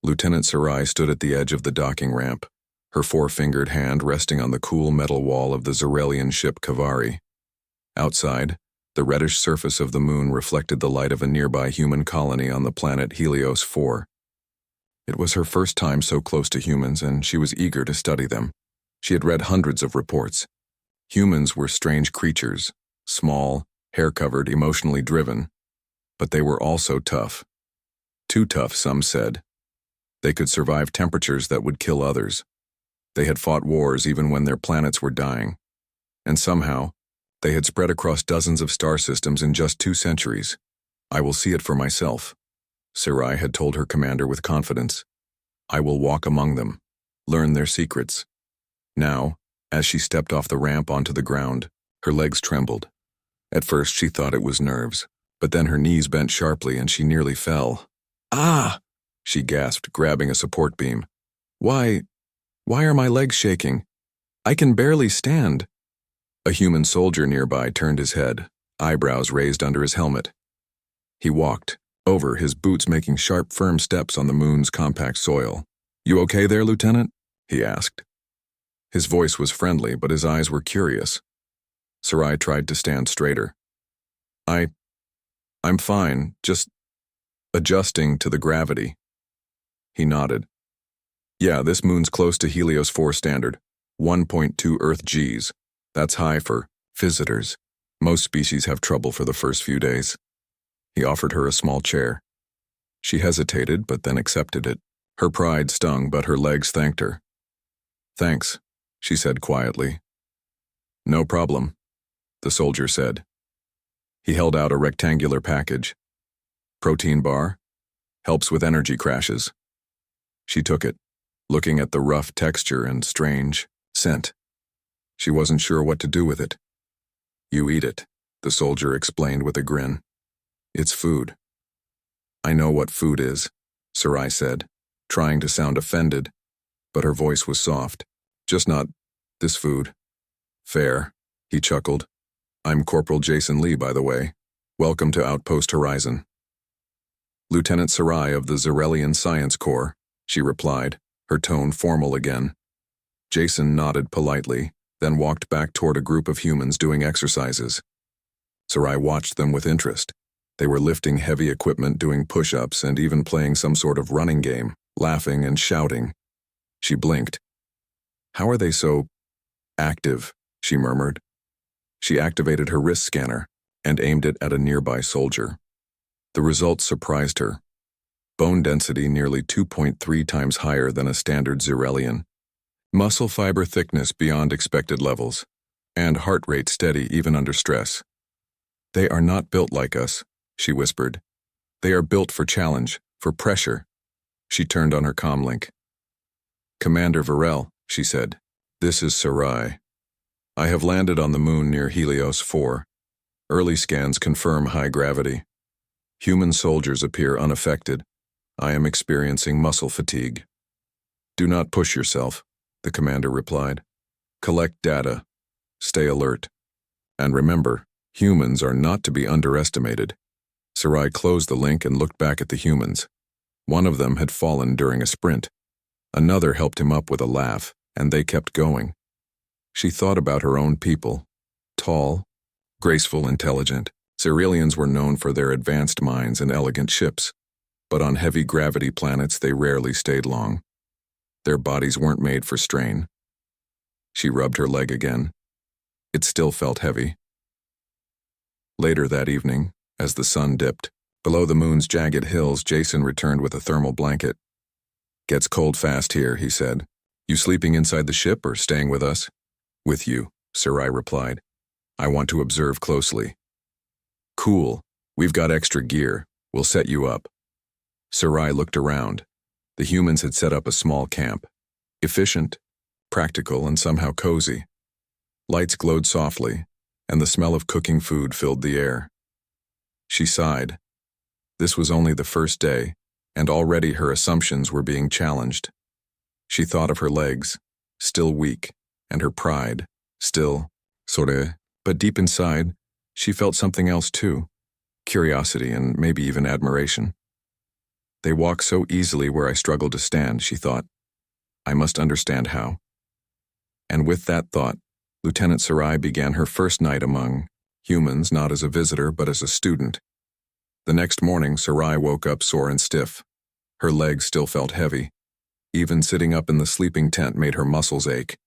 Lieutenant Sarai stood at the edge of the docking ramp, her four-fingered hand resting on the cool metal wall of the Zarelian ship Kavari. Outside, the reddish surface of the moon reflected the light of a nearby human colony on the planet Helios 4. It was her first time so close to humans, and she was eager to study them. She had read hundreds of reports. Humans were strange creatures, small, hair-covered, emotionally driven. But they were also tough. Too tough, some said. They could survive temperatures that would kill others. They had fought wars even when their planets were dying. And somehow, they had spread across dozens of star systems in just 2 centuries. I will see it for myself, Sarai had told her commander with confidence. I will walk among them, learn their secrets. Now, as she stepped off the ramp onto the ground, her legs trembled. At first she thought it was nerves, but then her knees bent sharply and she nearly fell. Ah! She gasped, grabbing a support beam. Why are my legs shaking? I can barely stand. A human soldier nearby turned his head, eyebrows raised under his helmet. He walked over, his boots making sharp, firm steps on the moon's compact soil. You okay there, Lieutenant? He asked. His voice was friendly, but his eyes were curious. Sarai tried to stand straighter. I'm fine, just adjusting to the gravity. He nodded. Yeah, this moon's close to Helios 4 standard, 1.2 Earth Gs. That's high for visitors. Most species have trouble for the first few days. He offered her a small chair. She hesitated, but then accepted it. Her pride stung, but her legs thanked her. Thanks, she said quietly. No problem, the soldier said. He held out a rectangular package. Protein bar. Helps with energy crashes. She took it, looking at the rough texture and strange scent. She wasn't sure what to do with it. You eat it, the soldier explained with a grin. It's food. I know what food is, Sarai said, trying to sound offended, but her voice was soft. Just not this food. Fair, he chuckled. I'm Corporal Jason Lee, by the way. Welcome to Outpost Horizon. Lieutenant Sarai of the Zarelian Science Corps, she replied, her tone formal again. Jason nodded politely, then walked back toward a group of humans doing exercises. Sarai watched them with interest. They were lifting heavy equipment, doing push-ups, and even playing some sort of running game, laughing and shouting. She blinked. How are they so active? She murmured. She activated her wrist scanner and aimed it at a nearby soldier. The results surprised her. Bone density nearly 2.3 times higher than a standard Zarelian. Muscle fiber thickness beyond expected levels, and heart rate steady even under stress. They are not built like us, she whispered. They are built for challenge, for pressure. She turned on her comlink. Commander Varel, she said, this is Sarai. I have landed on the moon near Helios 4. Early scans confirm high gravity. Human soldiers appear unaffected. I am experiencing muscle fatigue. Do not push yourself, the commander replied. Collect data. Stay alert. And remember, humans are not to be underestimated. Sarai closed the link and looked back at the humans. One of them had fallen during a sprint. Another helped him up with a laugh, and they kept going. She thought about her own people. Tall, graceful, intelligent. Zarelians were known for their advanced minds and elegant ships, but on heavy gravity planets they rarely stayed long. Their bodies weren't made for strain. She rubbed her leg again. It still felt heavy. Later that evening, as the sun dipped, below the moon's jagged hills, Jason returned with a thermal blanket. Gets cold fast here, he said. You sleeping inside the ship or staying with us? With you, Sarai replied. I want to observe closely. Cool. We've got extra gear. We'll set you up. Sarai looked around. The humans had set up a small camp. Efficient, practical, and somehow cozy. Lights glowed softly, and the smell of cooking food filled the air. She sighed. This was only the first day, and already her assumptions were being challenged. She thought of her legs, still weak, and her pride, still, but deep inside, she felt something else too, curiosity and maybe even admiration. They walk so easily where I struggle to stand, she thought. I must understand how. And with that thought, Lieutenant Sarai began her first night among humans, not as a visitor, but as a student. The next morning, Sarai woke up sore and stiff. Her legs still felt heavy. Even sitting up in the sleeping tent made her muscles ache.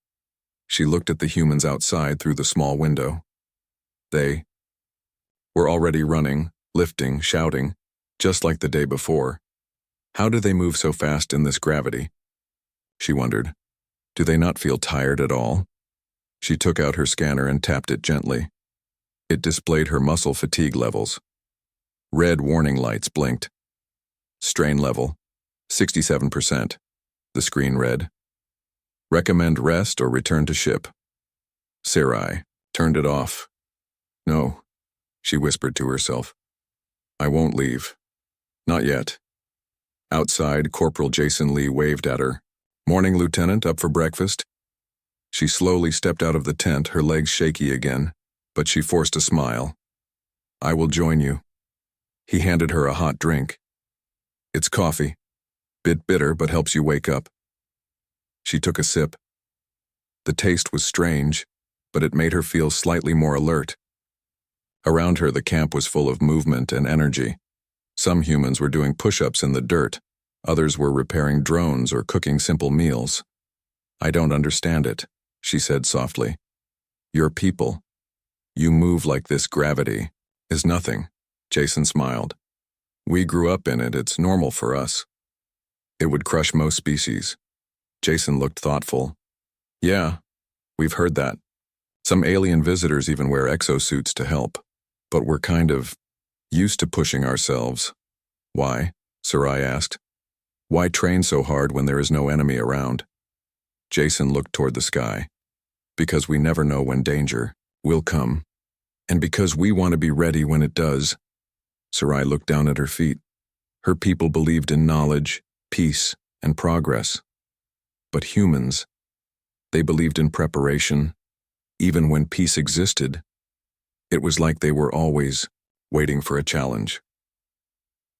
She looked at the humans outside through the small window. They were already running, lifting, shouting, just like the day before. How do they move so fast in this gravity? She wondered. Do they not feel tired at all? She took out her scanner and tapped it gently. It displayed her muscle fatigue levels. Red warning lights blinked. Strain level, 67%. The screen read. Recommend rest or return to ship. Sarai turned it off. No, she whispered to herself. I won't leave. Not yet. Outside, Corporal Jason Lee waved at her. Morning, Lieutenant, up for breakfast? She slowly stepped out of the tent, her legs shaky again, but she forced a smile. I will join you. He handed her a hot drink. It's coffee. Bit bitter, but helps you wake up. She took a sip. The taste was strange, but it made her feel slightly more alert. Around her, the camp was full of movement and energy. Some humans were doing push-ups in the dirt. Others were repairing drones or cooking simple meals. I don't understand it, she said softly. Your people. You move like this gravity is nothing, Jason smiled. We grew up in it, it's normal for us. It would crush most species. Jason looked thoughtful. Yeah, we've heard that. Some alien visitors even wear exosuits to help. But we're kind of used to pushing ourselves. Why? Sarai asked. Why train so hard when there is no enemy around? Jason looked toward the sky. Because we never know when danger will come. And because we want to be ready when it does. Sarai looked down at her feet. Her people believed in knowledge, peace, and progress. But humans, they believed in preparation, even when peace existed. It was like they were always waiting for a challenge.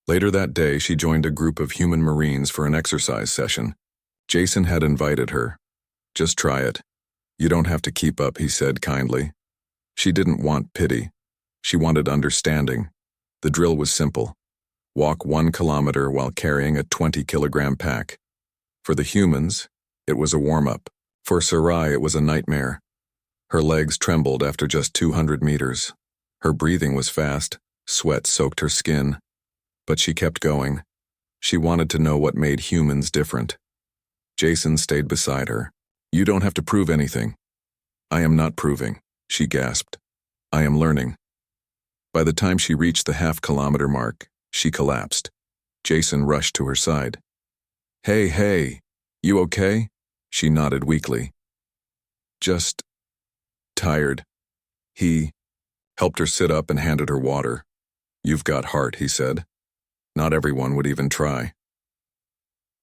Later that day, she joined a group of human Marines for an exercise session. Jason had invited her. Just try it. You don't have to keep up, he said kindly. She didn't want pity. She wanted understanding. The drill was simple. Walk 1 kilometer while carrying a 20-kilogram pack. For the humans, it was a warm-up. For Sarai, it was a nightmare. Her legs trembled after just 200 meters. Her breathing was fast, sweat soaked her skin. But she kept going. She wanted to know what made humans different. Jason stayed beside her. You don't have to prove anything. I am not proving, she gasped. I am learning. By the time she reached the half-kilometer mark, she collapsed. Jason rushed to her side. Hey, you okay? She nodded weakly. Just tired. He helped her sit up and handed her water. You've got heart, he said. Not everyone would even try.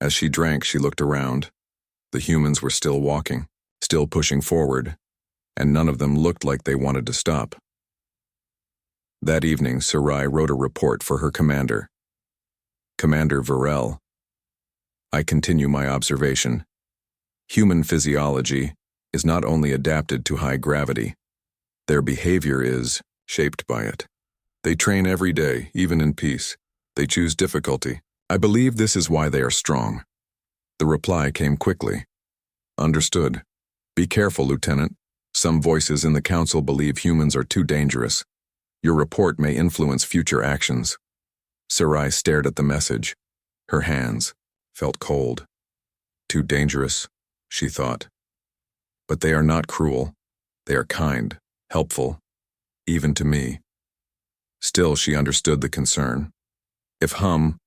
As she drank, she looked around. The humans were still walking, still pushing forward, and none of them looked like they wanted to stop. That evening, Sarai wrote a report for her commander. Commander Varel. I continue my observation. Human physiology is not only adapted to high gravity, their behavior is shaped by it. They train every day, even in peace. They choose difficulty. I believe this is why they are strong. The reply came quickly. Understood. Be careful, Lieutenant. Some voices in the council believe humans are too dangerous. Your report may influence future actions. Sarai stared at the message. Her hands felt cold. Too dangerous, she thought. But they are not cruel. They are kind, helpful, even to me. Still, she understood the concern. If humans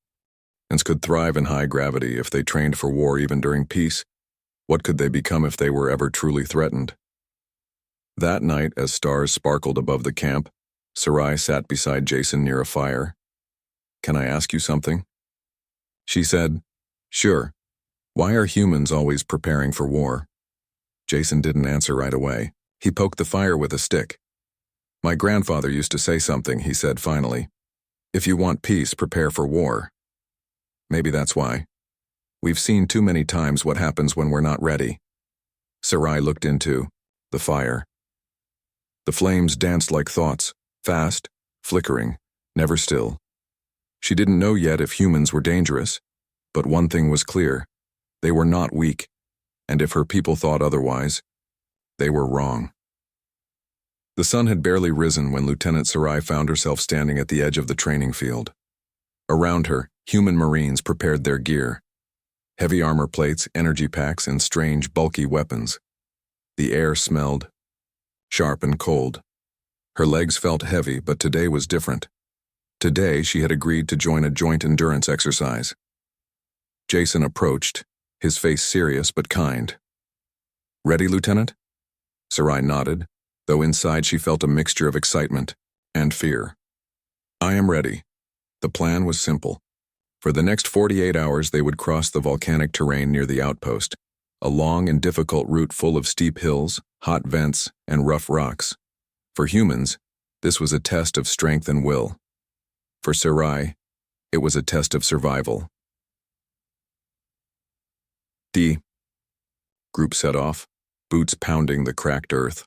could thrive in high gravity, if they trained for war even during peace, what could they become if they were ever truly threatened? That night, as stars sparkled above the camp, Sarai sat beside Jason near a fire. Can I ask you something? She said, Sure. Why are humans always preparing for war? Jason didn't answer right away. He poked the fire with a stick. My grandfather used to say something, he said finally. If you want peace, prepare for war. Maybe that's why. We've seen too many times what happens when we're not ready. Sarai looked into the fire. The flames danced like thoughts, fast, flickering, never still. She didn't know yet if humans were dangerous, but one thing was clear. They were not weak, and if her people thought otherwise, they were wrong. The sun had barely risen when Lieutenant Sarai found herself standing at the edge of the training field. Around her, human Marines prepared their gear. Heavy armor plates, energy packs, and strange, bulky weapons. The air smelled sharp and cold. Her legs felt heavy, but today was different. Today, she had agreed to join a joint endurance exercise. Jason approached, his face serious but kind. "Ready, Lieutenant?" Sarai nodded, though inside she felt a mixture of excitement and fear. "I am ready." The plan was simple. For the next 48 hours, they would cross the volcanic terrain near the outpost, a long and difficult route full of steep hills, hot vents, and rough rocks. For humans, this was a test of strength and will. For Sarai, it was a test of survival. The group set off, boots pounding the cracked earth.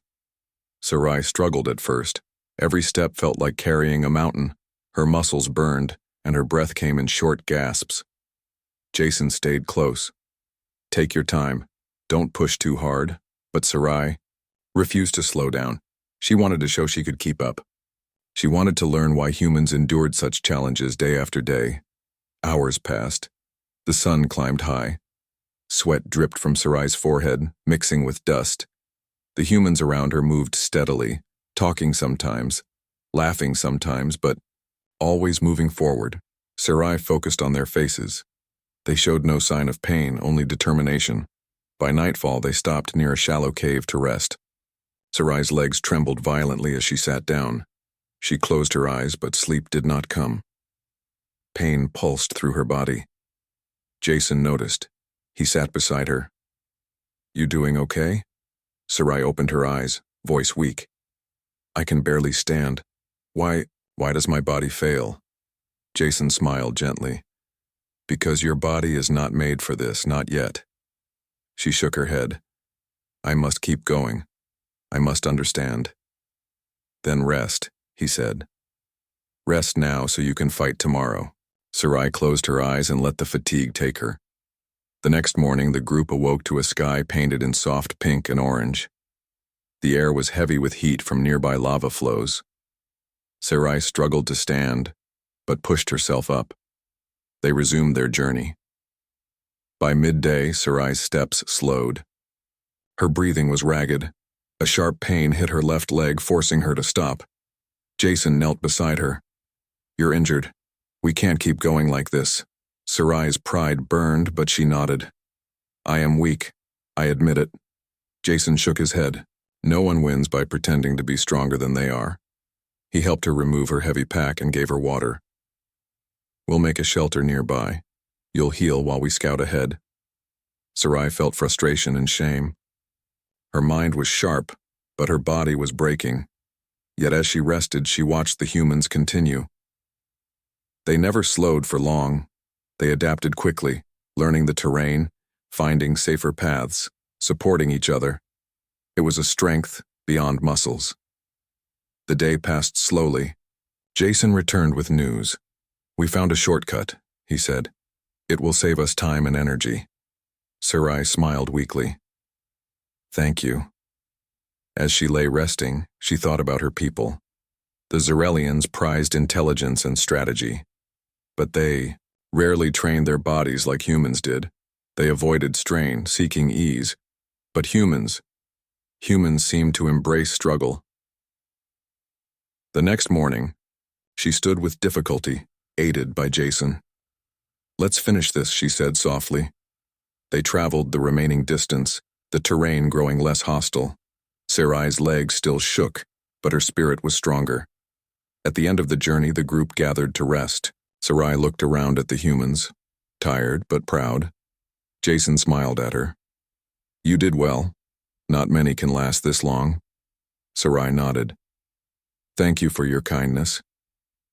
Sarai struggled at first. Every step felt like carrying a mountain. Her muscles burned, and her breath came in short gasps. Jason stayed close. "Take your time. Don't push too hard." But Sarai refused to slow down. She wanted to show she could keep up. She wanted to learn why humans endured such challenges day after day. Hours passed. The sun climbed high. Sweat dripped from Sarai's forehead, mixing with dust. The humans around her moved steadily, talking sometimes, laughing sometimes, but always moving forward. Sarai focused on their faces. They showed no sign of pain, only determination. By nightfall, they stopped near a shallow cave to rest. Sarai's legs trembled violently as she sat down. She closed her eyes, but sleep did not come. Pain pulsed through her body. Jason noticed. He sat beside her. "You doing okay?" Sarai opened her eyes, voice weak. "I can barely stand. Why does my body fail?" Jason smiled gently. "Because your body is not made for this, not yet." She shook her head. "I must keep going. I must understand." "Then rest," he said. "Rest now so you can fight tomorrow." Sarai closed her eyes and let the fatigue take her. The next morning, the group awoke to a sky painted in soft pink and orange. The air was heavy with heat from nearby lava flows. Sarai struggled to stand, but pushed herself up. They resumed their journey. By midday, Sarai's steps slowed. Her breathing was ragged. A sharp pain hit her left leg, forcing her to stop. Jason knelt beside her. "You're injured. We can't keep going like this." Sarai's pride burned, but she nodded. "I am weak. I admit it." Jason shook his head. No one wins by pretending to be stronger than they are. He helped her remove her heavy pack and gave her water. "We'll make a shelter nearby. You'll heal while we scout ahead." Sarai felt frustration and shame. Her mind was sharp, but her body was breaking. Yet as she rested, she watched the humans continue. They never slowed for long. They adapted quickly, learning the terrain, finding safer paths, supporting each other. It was a strength beyond muscles. The day passed slowly. Jason returned with news. "We found a shortcut," he said. "It will save us time and energy." Sarai smiled weakly. "Thank you." As she lay resting, she thought about her people. The Zarelians prized intelligence and strategy. But they rarely trained their bodies like humans did. They avoided strain, seeking ease. But humans seemed to embrace struggle. The next morning, she stood with difficulty, aided by Jason. "Let's finish this," she said softly. They traveled the remaining distance, the terrain growing less hostile. Sarai's legs still shook, but her spirit was stronger. At the end of the journey, the group gathered to rest. Sarai looked around at the humans, tired but proud. Jason smiled at her. "You did well. Not many can last this long." Sarai nodded. "Thank you for your kindness."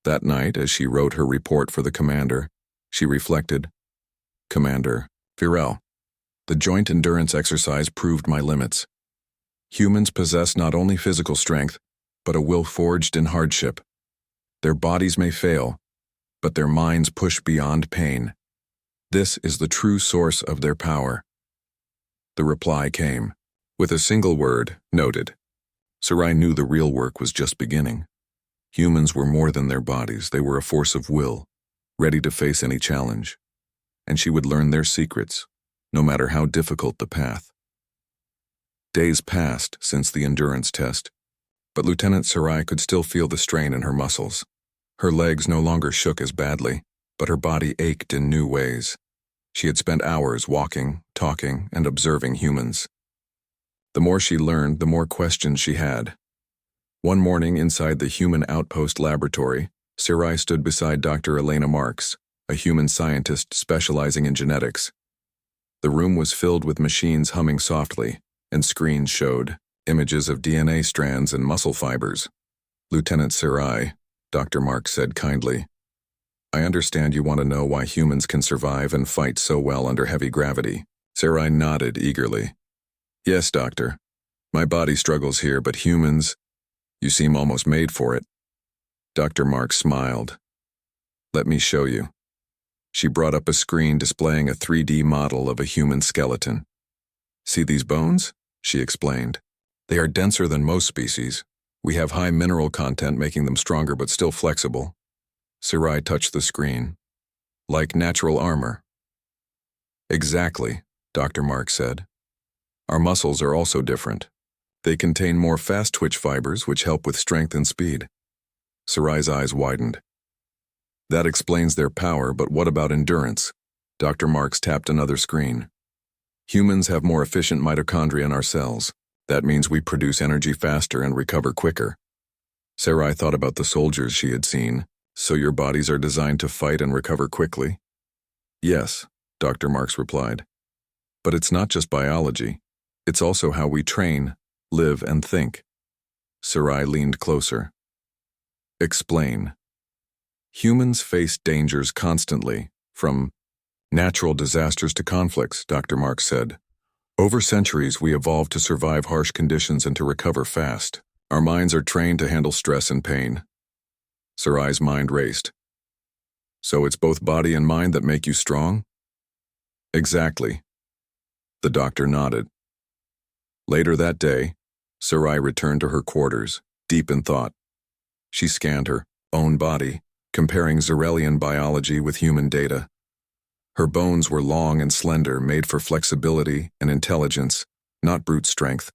That night, as she wrote her report for the commander, she reflected, Commander Virel. The joint endurance exercise proved my limits. Humans possess not only physical strength, but a will forged in hardship. Their bodies may fail, but their minds push beyond pain. This is the true source of their power. The reply came. With a single word, noted. Sarai knew the real work was just beginning. Humans were more than their bodies, they were a force of will, ready to face any challenge. And she would learn their secrets, no matter how difficult the path. Days passed since the endurance test, but Lieutenant Sarai could still feel the strain in her muscles. Her legs no longer shook as badly, but her body ached in new ways. She had spent hours walking, talking, and observing humans. The more she learned, the more questions she had. One morning inside the Human Outpost Laboratory, Sarai stood beside Dr. Elena Marks, a human scientist specializing in genetics. The room was filled with machines humming softly, and screens showed images of DNA strands and muscle fibers. Lieutenant Sarai, Dr. Marks said kindly, I understand you want to know why humans can survive and fight so well under heavy gravity. Sarai nodded eagerly. Yes, doctor. My body struggles here, but humans, you seem almost made for it. Dr. Marks smiled. Let me show you. She brought up a screen displaying a 3D model of a human skeleton. See these bones? She explained. They are denser than most species. We have high mineral content making them stronger but still flexible. Sarai touched the screen. Like natural armor. Exactly, Dr. Marks said. Our muscles are also different. They contain more fast-twitch fibers which help with strength and speed. Sarai's eyes widened. That explains their power, but what about endurance? Dr. Marks tapped another screen. Humans have more efficient mitochondria in our cells. That means we produce energy faster and recover quicker. Sarai thought about the soldiers she had seen. So your bodies are designed to fight and recover quickly? Yes, Dr. Marks replied. But it's not just biology. It's also how we train, live, and think. Sarai leaned closer. Explain. Humans face dangers constantly, from natural disasters to conflicts, Dr. Marks said. Over centuries, we evolved to survive harsh conditions and to recover fast. Our minds are trained to handle stress and pain. Sarai's mind raced. So it's both body and mind that make you strong? Exactly. The doctor nodded. Later that day, Sarai returned to her quarters, deep in thought. She scanned her own body, comparing Zarelian biology with human data. Her bones were long and slender, made for flexibility and intelligence, not brute strength.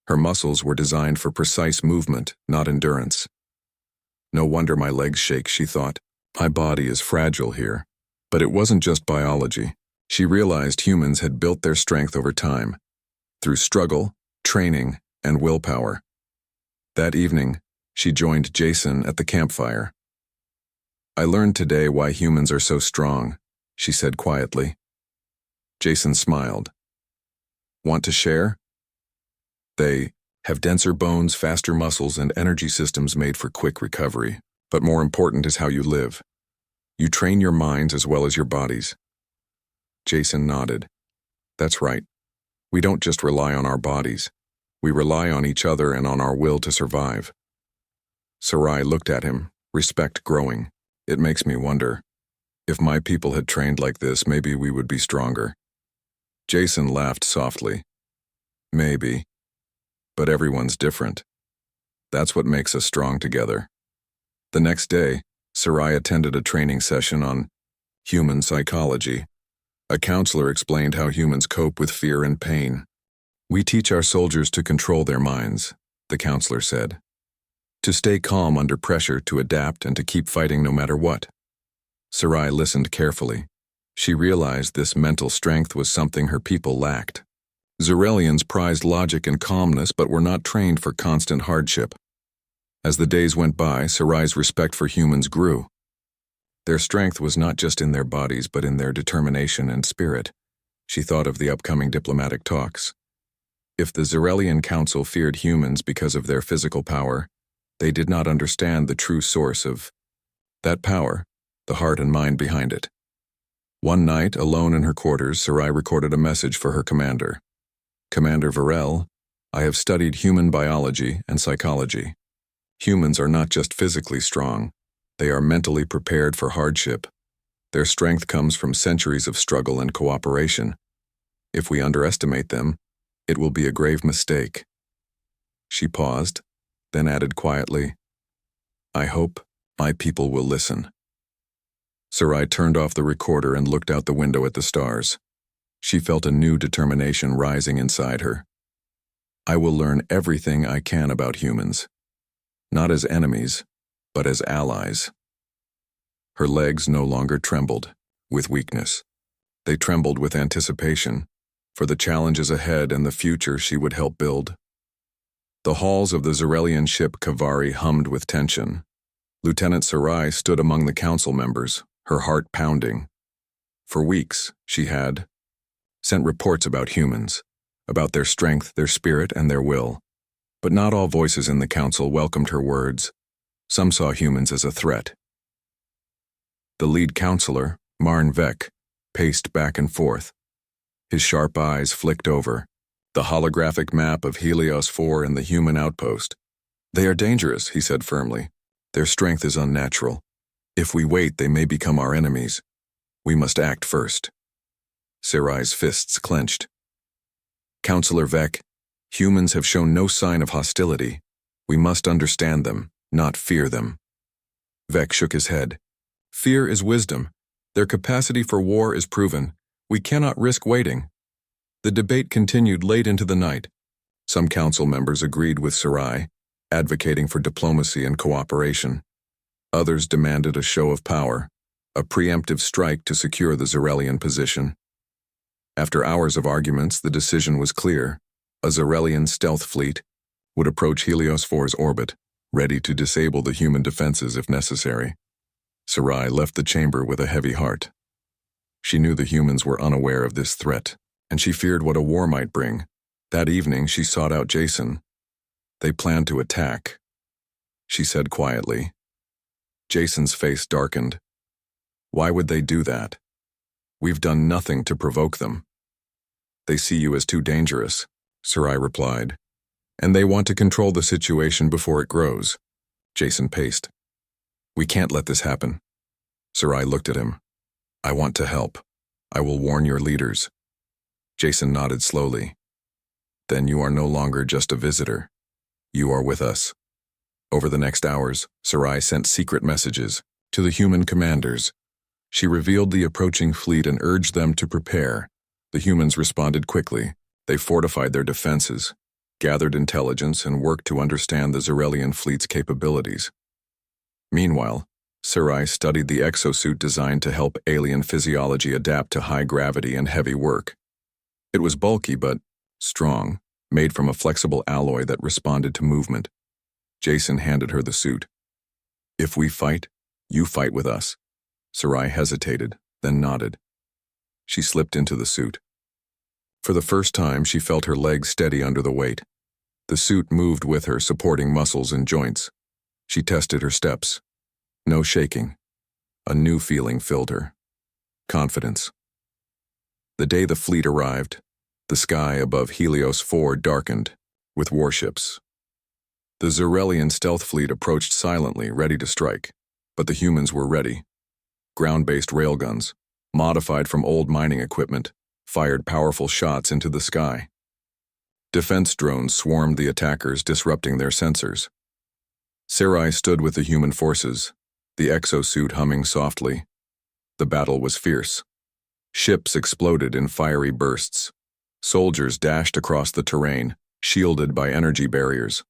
Her muscles were designed for precise movement, not endurance. No wonder my legs shake, she thought. My body is fragile here. But it wasn't just biology. She realized humans had built their strength over time, through struggle, training, and willpower. That evening, she joined Jason at the campfire. I learned today why humans are so strong, she said quietly. Jason smiled. Want to share? They have denser bones, faster muscles, and energy systems made for quick recovery. But more important is how you live. You train your minds as well as your bodies. Jason nodded. That's right. We don't just rely on our bodies. We rely on each other and on our will to survive. Sarai looked at him, respect growing. It makes me wonder. If my people had trained like this, maybe we would be stronger. Jason laughed softly. Maybe. But everyone's different. That's what makes us strong together. The next day, Sarai attended a training session on human psychology. A counselor explained how humans cope with fear and pain. We teach our soldiers to control their minds, the counselor said. To stay calm under pressure, to adapt, and to keep fighting no matter what. Sarai listened carefully. She realized this mental strength was something her people lacked. Zarelians prized logic and calmness but were not trained for constant hardship. As the days went by, Sarai's respect for humans grew. Their strength was not just in their bodies but in their determination and spirit. She thought of the upcoming diplomatic talks. If the Zarelian Council feared humans because of their physical power, they did not understand the true source of that power, the heart and mind behind it. One night, alone in her quarters, Sarai recorded a message for her commander. Commander Varel, I have studied human biology and psychology. Humans are not just physically strong. They are mentally prepared for hardship. Their strength comes from centuries of struggle and cooperation. If we underestimate them, it will be a grave mistake. She paused, then added quietly, I hope my people will listen. Sarai turned off the recorder and looked out the window at the stars. She felt a new determination rising inside her. I will learn everything I can about humans. Not as enemies, but as allies. Her legs no longer trembled with weakness. They trembled with anticipation for the challenges ahead and the future she would help build. The halls of the Zarelian ship Kavari hummed with tension. Lieutenant Sarai stood among the council members, her heart pounding. For weeks, she had sent reports about humans, about their strength, their spirit, and their will. But not all voices in the council welcomed her words. Some saw humans as a threat. The lead counselor, Marn Vek, paced back and forth. His sharp eyes flicked over the holographic map of Helios 4 and the human outpost. They are dangerous, he said firmly. Their strength is unnatural. If we wait, they may become our enemies. We must act first. Sarai's fists clenched. Counselor Vek, humans have shown no sign of hostility. We must understand them, not fear them. Vek shook his head. Fear is wisdom. Their capacity for war is proven. We cannot risk waiting. The debate continued late into the night. Some council members agreed with Sarai, advocating for diplomacy and cooperation. Others demanded a show of power, a preemptive strike to secure the Zarelian position. After hours of arguments, the decision was clear. A Zarelian stealth fleet would approach Helios 4's orbit, ready to disable the human defenses if necessary. Sarai left the chamber with a heavy heart. She knew the humans were unaware of this threat, and she feared what a war might bring. That evening, she sought out Jason. They planned to attack, she said quietly. Jason's face darkened. Why would they do that? We've done nothing to provoke them. They see you as too dangerous, Sarai replied. And they want to control the situation before it grows. Jason paced. We can't let this happen. Sarai looked at him. I want to help. I will warn your leaders. Jason nodded slowly. Then you are no longer just a visitor. You are with us. Over the next hours, Sarai sent secret messages to the human commanders. She revealed the approaching fleet and urged them to prepare. The humans responded quickly. They fortified their defenses, gathered intelligence, and worked to understand the Zarelian fleet's capabilities. Meanwhile, Sarai studied the exosuit designed to help alien physiology adapt to high gravity and heavy work. It was bulky but strong, made from a flexible alloy that responded to movement. Jason handed her the suit. If we fight, you fight with us. Sarai hesitated, then nodded. She slipped into the suit. For the first time, she felt her legs steady under the weight. The suit moved with her, supporting muscles and joints. She tested her steps. No shaking. A new feeling filled her. Confidence. The day the fleet arrived, the sky above Helios 4 darkened with warships. The Zarelian stealth fleet approached silently, ready to strike, but the humans were ready. Ground-based railguns, modified from old mining equipment, fired powerful shots into the sky. Defense drones swarmed the attackers, disrupting their sensors. Sarai stood with the human forces, the exosuit humming softly. The battle was fierce. Ships exploded in fiery bursts. Soldiers dashed across the terrain, shielded by energy barriers.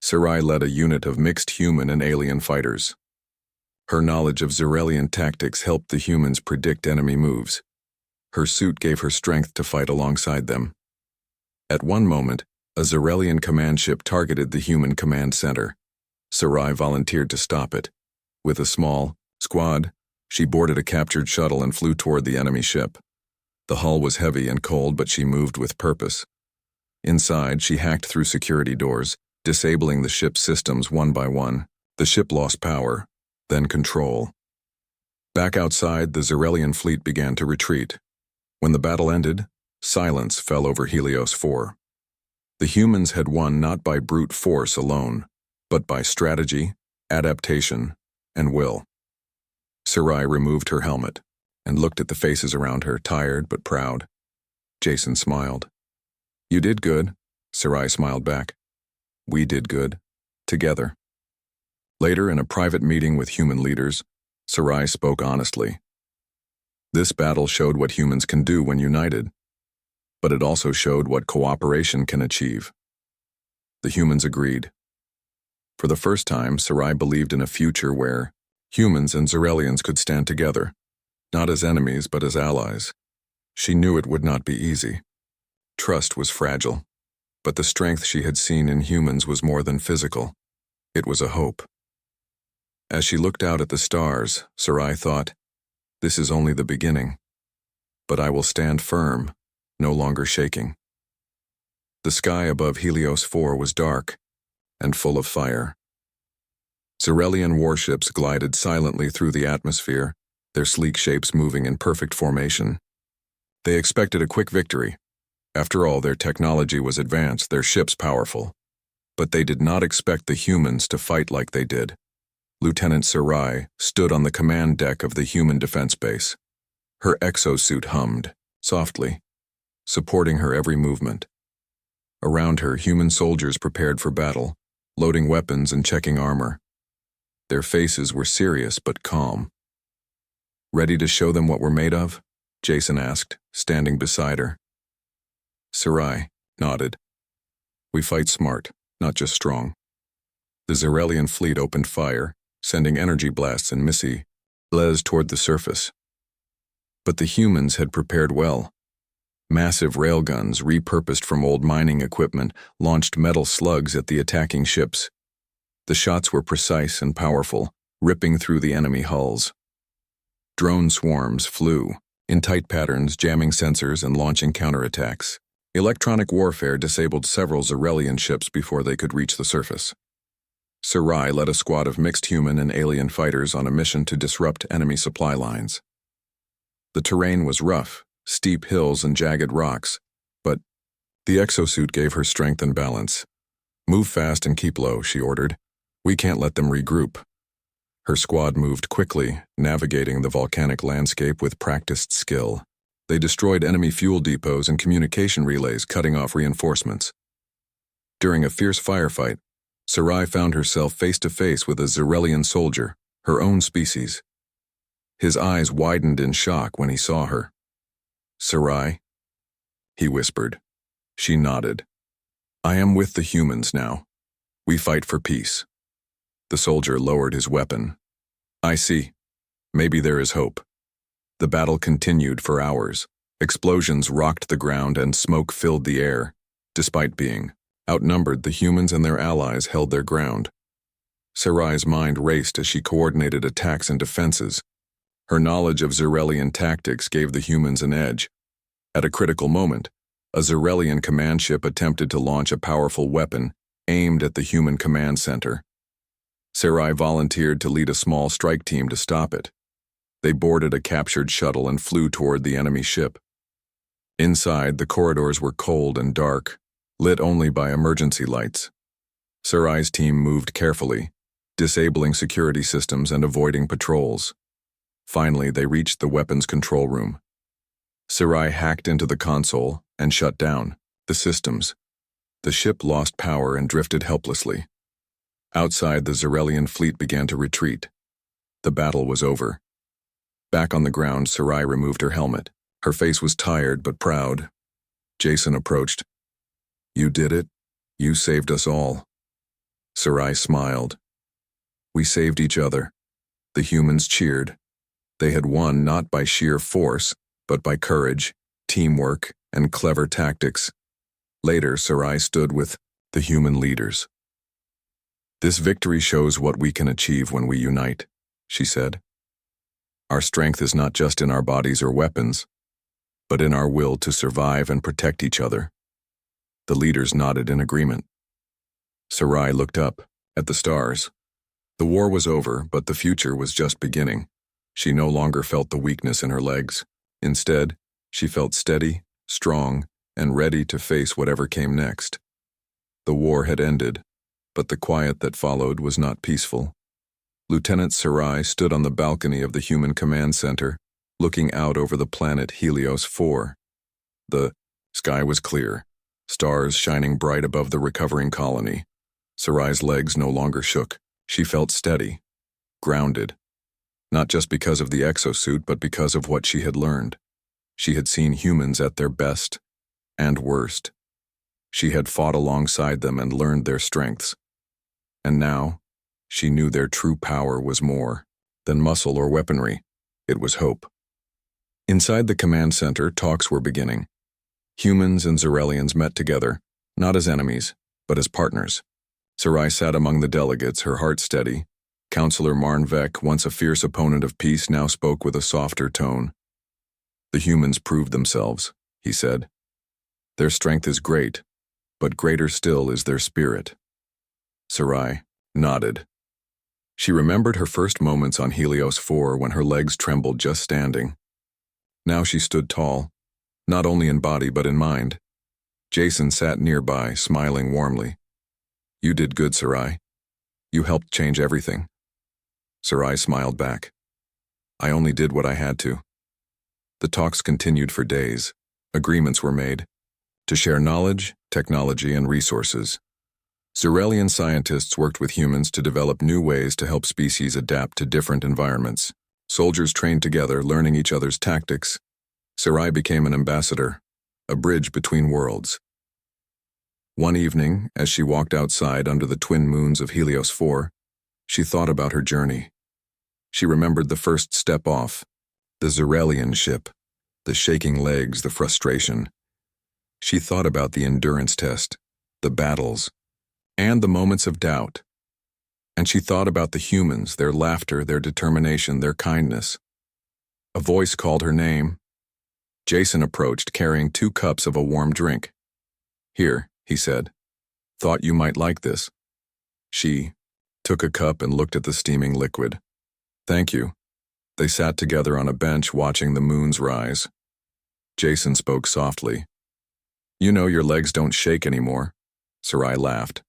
Sarai led a unit of mixed human and alien fighters. Her knowledge of Zarelian tactics helped the humans predict enemy moves. Her suit gave her strength to fight alongside them. At one moment, a Zarelian command ship targeted the human command center. Sarai volunteered to stop it. With a small squad, she boarded a captured shuttle and flew toward the enemy ship. The hull was heavy and cold, but she moved with purpose. Inside, she hacked through security doors, disabling the ship's systems one by one. The ship lost power, then control. Back outside, the Zerelian fleet began to retreat. When the battle ended, silence fell over Helios 4. The humans had won not by brute force alone, but by strategy, adaptation, and will. Sarai removed her helmet and looked at the faces around her, tired but proud. Jason smiled. "You did good," Sarai smiled back. "We did good. Together." Later, in a private meeting with human leaders, Sarai spoke honestly. This battle showed what humans can do when united, but it also showed what cooperation can achieve. The humans agreed. For the first time, Sarai believed in a future where humans and Zerelians could stand together, not as enemies but as allies. She knew it would not be easy. Trust was fragile, but the strength she had seen in humans was more than physical. It was a hope. As she looked out at the stars, Sarai thought, "This is only the beginning. But I will stand firm, no longer shaking." The sky above Helios 4 was dark and full of fire. Zerelian warships glided silently through the atmosphere, their sleek shapes moving in perfect formation. They expected a quick victory. After all, their technology was advanced, their ships powerful. But they did not expect the humans to fight like they did. Lieutenant Sarai stood on the command deck of the human defense base. Her exosuit hummed, softly, supporting her every movement. Around her, human soldiers prepared for battle, loading weapons and checking armor. Their faces were serious but calm. "Ready to show them what we're made of?" Jason asked, standing beside her. Sarai nodded. "We fight smart, not just strong." The Zerelian fleet opened fire, sending energy blasts and missiles toward the surface. But the humans had prepared well. Massive railguns, repurposed from old mining equipment, launched metal slugs at the attacking ships. The shots were precise and powerful, ripping through the enemy hulls. Drone swarms flew, in tight patterns, jamming sensors and launching counterattacks. Electronic warfare disabled several Zerelian ships before they could reach the surface. Sarai led a squad of mixed human and alien fighters on a mission to disrupt enemy supply lines. The terrain was rough, steep hills and jagged rocks, but the exosuit gave her strength and balance. "Move fast and keep low," she ordered. "We can't let them regroup." Her squad moved quickly, navigating the volcanic landscape with practiced skill. They destroyed enemy fuel depots and communication relays, cutting off reinforcements. During a fierce firefight, Sarai found herself face-to-face with a Zerelian soldier, her own species. His eyes widened in shock when he saw her. "Sarai?" he whispered. She nodded. "I am with the humans now. We fight for peace." The soldier lowered his weapon. "I see. Maybe there is hope." The battle continued for hours. Explosions rocked the ground and smoke filled the air. Despite being outnumbered, the humans and their allies held their ground. Sarai's mind raced as she coordinated attacks and defenses. Her knowledge of Zerelian tactics gave the humans an edge. At a critical moment, a Zerelian command ship attempted to launch a powerful weapon aimed at the human command center. Sarai volunteered to lead a small strike team to stop it. They boarded a captured shuttle and flew toward the enemy ship. Inside, the corridors were cold and dark, lit only by emergency lights. Sarai's team moved carefully, disabling security systems and avoiding patrols. Finally, they reached the weapons control room. Sarai hacked into the console and shut down the systems. The ship lost power and drifted helplessly. Outside, the Zerelian fleet began to retreat. The battle was over. Back on the ground, Sarai removed her helmet. Her face was tired but proud. Jason approached. "You did it. You saved us all." Sarai smiled. "We saved each other." The humans cheered. They had won not by sheer force, but by courage, teamwork, and clever tactics. Later, Sarai stood with the human leaders. "This victory shows what we can achieve when we unite," she said. "Our strength is not just in our bodies or weapons, but in our will to survive and protect each other." The leaders nodded in agreement. Sarai looked up at the stars. The war was over, but the future was just beginning. She no longer felt the weakness in her legs. Instead, she felt steady, strong, and ready to face whatever came next. The war had ended, but the quiet that followed was not peaceful. Lieutenant Sarai stood on the balcony of the human command center, looking out over the planet Helios 4. The sky was clear, stars shining bright above the recovering colony. Sarai's legs no longer shook. She felt steady, grounded, not just because of the exosuit, but because of what she had learned. She had seen humans at their best and worst. She had fought alongside them and learned their strengths. And now, she knew their true power was more than muscle or weaponry. It was hope. Inside the command center, talks were beginning. Humans and Xerelians met together, not as enemies, but as partners. Sarai sat among the delegates, her heart steady. Counselor Marnvek, once a fierce opponent of peace, now spoke with a softer tone. The humans proved themselves, he said. Their strength is great, but greater still is their spirit. Sarai nodded. She remembered her first moments on Helios 4 when her legs trembled just standing. Now she stood tall, not only in body but in mind. Jason sat nearby, smiling warmly. You did good, Sarai. You helped change everything. Sarai smiled back. I only did what I had to. The talks continued for days. Agreements were made to share knowledge, technology, and resources. Xerelian scientists worked with humans to develop new ways to help species adapt to different environments. Soldiers trained together, learning each other's tactics. Sarai became an ambassador, a bridge between worlds. One evening, as she walked outside under the twin moons of Helios 4, she thought about her journey. She remembered the first step off, the Xerelian ship, the shaking legs, the frustration. She thought about the endurance test, the battles, and the moments of doubt. And she thought about the humans, their laughter, their determination, their kindness. A voice called her name. Jason approached, carrying 2 cups of a warm drink. Here, he said. Thought you might like this. She took a cup and looked at the steaming liquid. Thank you. They sat together on a bench watching the moons rise. Jason spoke softly. You know your legs don't shake anymore. Sarai laughed.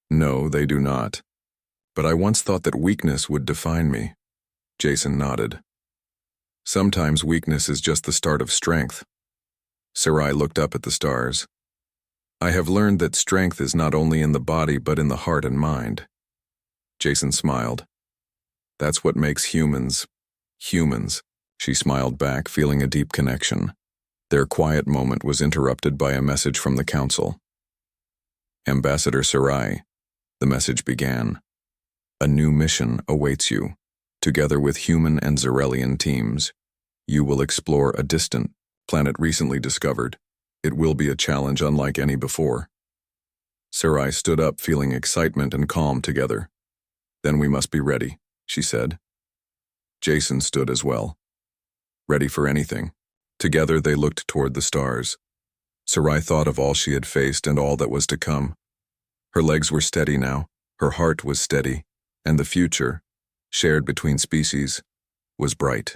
No, they do not. But I once thought that weakness would define me. Jason nodded. Sometimes weakness is just the start of strength. Sarai looked up at the stars. I have learned that strength is not only in the body but in the heart and mind. Jason smiled. That's what makes humans, humans. She smiled back, feeling a deep connection. Their quiet moment was interrupted by a message from the council. Ambassador Sarai, the message began. A new mission awaits you. Together with human and Xerelian teams, you will explore a distant planet recently discovered. It will be a challenge unlike any before. Sarai stood up, feeling excitement and calm together. Then we must be ready, she said. Jason stood as well. Ready for anything. Together they looked toward the stars. Sarai thought of all she had faced and all that was to come. Her legs were steady now, her heart was steady, and the future, shared between species, was bright.